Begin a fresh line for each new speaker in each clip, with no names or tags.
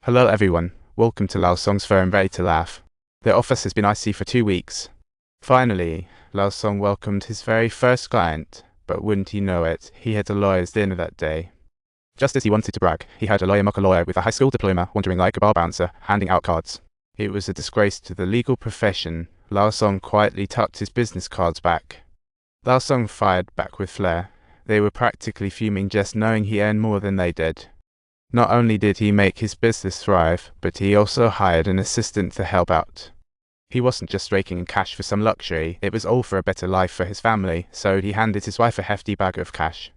Hello everyone, welcome to Lao Song's Firm Ready to Laugh. The office has been icy for 2 weeks. Finally, Lao Song welcomed his very first client, but wouldn't he know it, he had a lawyer's dinner that day. Just as he wanted to brag, he heard a lawyer mock a lawyer with a high school diploma wandering like a bar bouncer, handing out cards. It was a disgrace to the legal profession. Lao Song quietly tucked his business cards back. Lao Song fired back with flair. They were practically fuming just knowing he earned more than they did. Not only did he make his business thrive, but he also hired an assistant to help out. He wasn't just raking in cash for some luxury, it was all for a better life for his family, so he handed his wife a hefty bag of cash.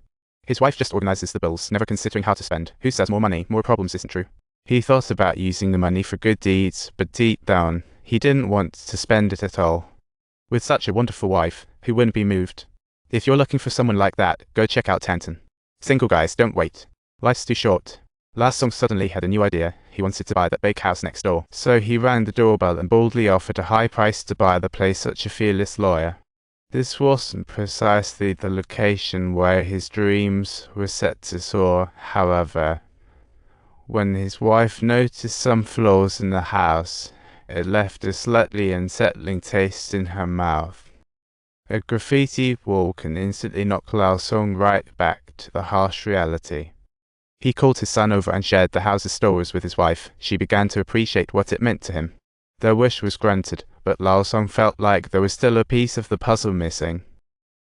His wife just organizes the bills, never considering how to spend. Who says more money, more problems isn't true? He thought about using the money for good deeds, but deep down, he didn't want to spend it at all. With such a wonderful wife, who wouldn't be moved? If you're looking for someone like that, go check out Tanton. Single guys, don't wait. Life's too short. Lao Song suddenly had a new idea. He wanted to buy that big house next door. So he rang the doorbell and boldly offered a high price to buy the place. Such a fearless lawyer. This wasn't precisely the location where his dreams were set to soar, however. When his wife noticed some flaws in the house, it left a slightly unsettling taste in her mouth. A graffiti wall can instantly knock Lao Song right back to the harsh reality. He called his son over and shared the house's stories with his wife. She began to appreciate what it meant to him. Their wish was granted, but Lao Song felt like there was still a piece of the puzzle missing.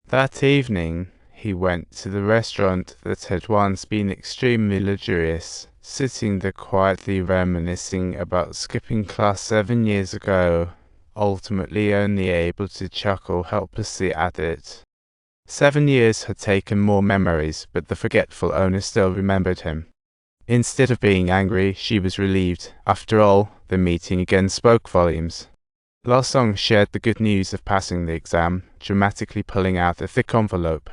That evening, he went to the restaurant that had once been extremely luxurious, sitting there quietly reminiscing about skipping class 7 years ago, ultimately only able to chuckle helplessly at it. 7 years had taken more memories, but the forgetful owner still remembered him. Instead of being angry, she was relieved. After all, the meeting again spoke volumes. Lao Song shared the good news of passing the exam, dramatically pulling out a thick envelope.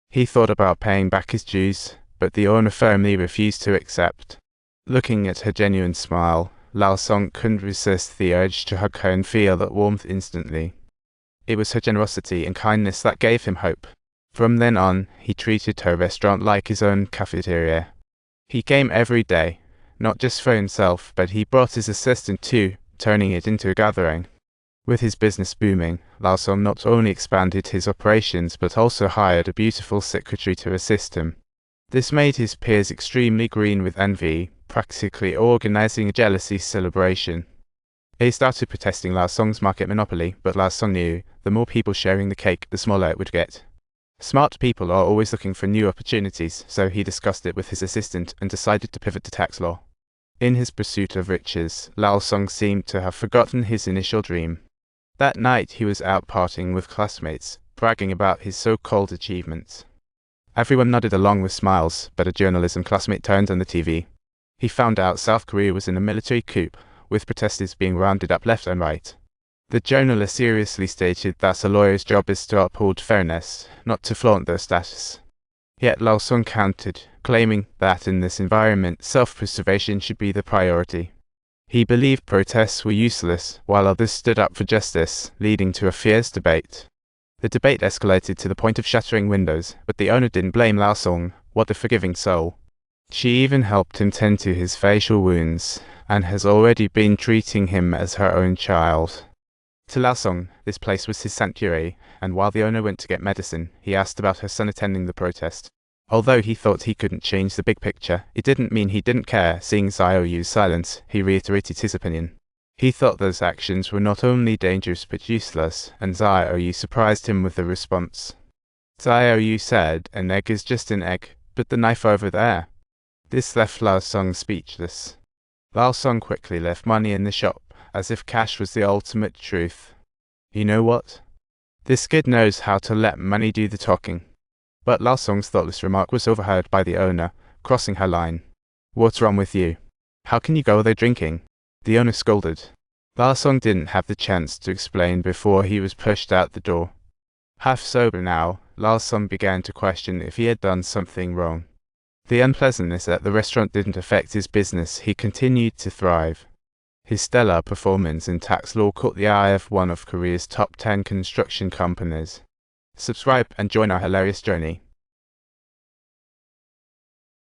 He thought about paying back his dues, but the owner firmly refused to accept. Looking at her genuine smile, Lao Song couldn't resist the urge to hug her and feel that warmth instantly. It was her generosity and kindness that gave him hope. From then on, he treated her restaurant like his own cafeteria. He came every day, not just for himself, but he brought his assistant too, turning it into a gathering. With his business booming, Lao Song not only expanded his operations but also hired a beautiful secretary to assist him. This made his peers extremely green with envy, practically organizing a jealousy celebration. They started protesting Lao Song's market monopoly, but Lao Song knew the more people sharing the cake, the smaller it would get. Smart people are always looking for new opportunities, so he discussed it with his assistant and decided to pivot to tax law. In his pursuit of riches, Lao Song seemed to have forgotten his initial dream. That night he was out partying with classmates, bragging about his so-called achievements. Everyone nodded along with smiles, but a journalism classmate turned on the TV. He found out South Korea was in a military coup, with protesters being rounded up left and right. The journalist seriously stated that a lawyer's job is to uphold fairness, not to flaunt their status. Yet Lao Song countered, claiming that in this environment, self-preservation should be the priority. He believed protests were useless, while others stood up for justice, leading to a fierce debate. The debate escalated to the point of shattering windows, but the owner didn't blame Lao Song. What a forgiving soul. She even helped him tend to his facial wounds, and has already been treating him as her own child. To Lao Song, this place was his sanctuary, and while the owner went to get medicine, he asked about her son attending the protest. Although he thought he couldn't change the big picture, it didn't mean he didn't care. Seeing Xiaoyu's silence, he reiterated his opinion. He thought those actions were not only dangerous but useless, and Xiaoyu surprised him with the response. Xiaoyu said, "An egg is just an egg, put the knife over there." This left Lao Song speechless. Lao Song quickly left money in the shop, as if cash was the ultimate truth. You know what? This kid knows how to let money do the talking. But Lao Song's thoughtless remark was overheard by the owner, crossing her line. What's wrong with you? How can you go there drinking? The owner scolded. Lao Song didn't have the chance to explain before he was pushed out the door. Half sober now, Lao Song began to question if he had done something wrong. The unpleasantness at the restaurant didn't affect his business. He continued to thrive. His stellar performance in tax law caught the eye of one of Korea's top 10 construction companies. Subscribe and join our hilarious journey.